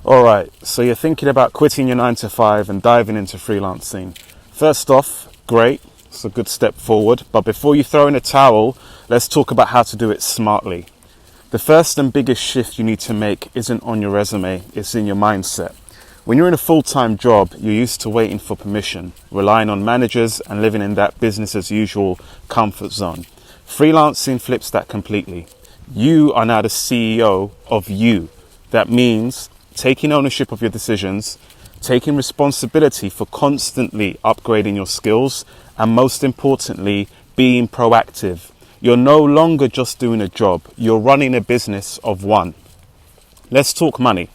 All right, so you're thinking about quitting your 9 to 5 and diving into freelancing. First off, great, it's a good step forward. But before you throw in a towel, let's talk about how to do it smartly. The first and biggest shift you need to make isn't on your resume, it's in your mindset. When you're in a full-time job, you're used to waiting for permission, relying on managers and living in that business as usual comfort zone. Freelancing flips that completely. You are now the CEO of you. That means taking ownership of your decisions, taking responsibility for constantly upgrading your skills, and most importantly, being proactive. You're no longer just doing a job, you're running a business of one. Let's talk money.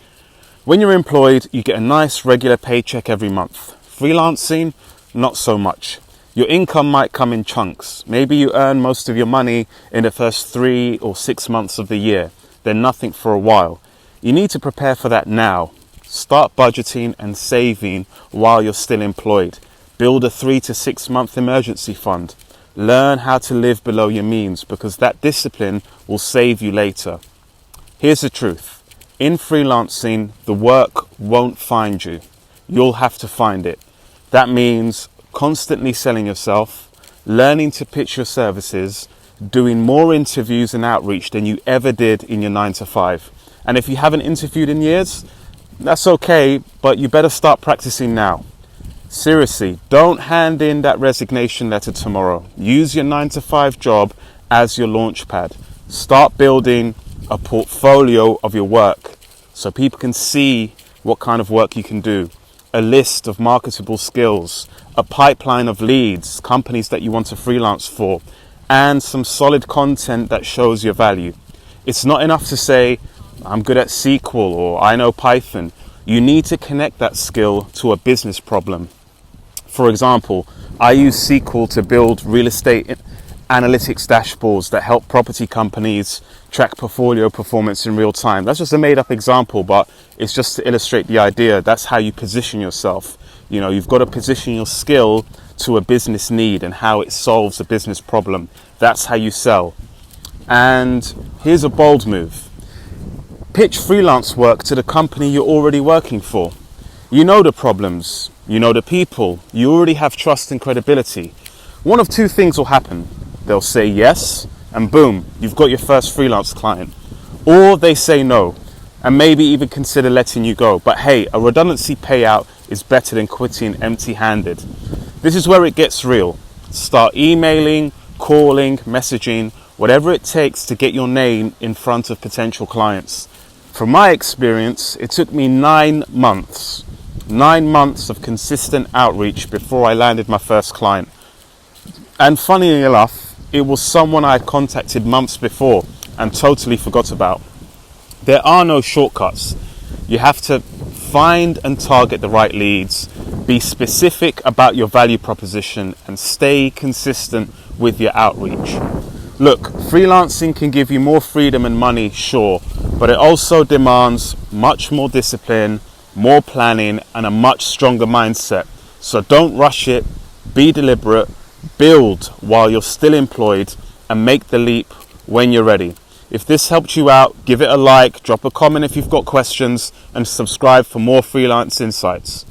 When you're employed, you get a nice regular paycheck every month. Freelancing, not so much. Your income might come in chunks. Maybe you earn most of your money in the first 3 or 6 months of the year, then nothing for a while. You need to prepare for that now. Start budgeting and saving while you're still employed. Build a 3 to 6 month emergency fund. Learn how to live below your means because that discipline will save you later. Here's the truth. In freelancing, the work won't find you. You'll have to find it. That means constantly selling yourself, learning to pitch your services, doing more interviews and outreach than you ever did in your 9 to 5. And if you haven't interviewed in years, that's okay, but you better start practicing now. Seriously, don't hand in that resignation letter tomorrow. Use your 9 to 5 job as your launch pad. Start building a portfolio of your work so people can see what kind of work you can do, a list of marketable skills, a pipeline of leads, companies that you want to freelance for, and some solid content that shows your value. It's not enough to say, I'm good at SQL or I know Python. You need to connect that skill to a business problem. For example, I use SQL to build real estate analytics dashboards that help property companies track portfolio performance in real time. That's just a made up example, but it's just to illustrate the idea. That's how you position yourself. You know, you've got to position your skill to a business need and how it solves a business problem. That's how you sell. And here's a bold move. Pitch freelance work to the company you're already working for. You know the problems, you know the people, you already have trust and credibility. One of two things will happen. They'll say yes, and boom, you've got your first freelance client. Or they say no, and maybe even consider letting you go. But hey, a redundancy payout is better than quitting empty-handed. This is where it gets real. Start emailing, calling, messaging, whatever it takes to get your name in front of potential clients. From my experience, it took me 9 months. 9 months of consistent outreach before I landed my first client. And funnily enough, it was someone I had contacted months before and totally forgot about. There are no shortcuts. You have to find and target the right leads, be specific about your value proposition, and stay consistent with your outreach. Look, freelancing can give you more freedom and money, sure, but it also demands much more discipline, more planning, and a much stronger mindset. So don't rush it, be deliberate, build while you're still employed, and make the leap when you're ready. If this helped you out, give it a like, drop a comment if you've got questions, and subscribe for more freelance insights.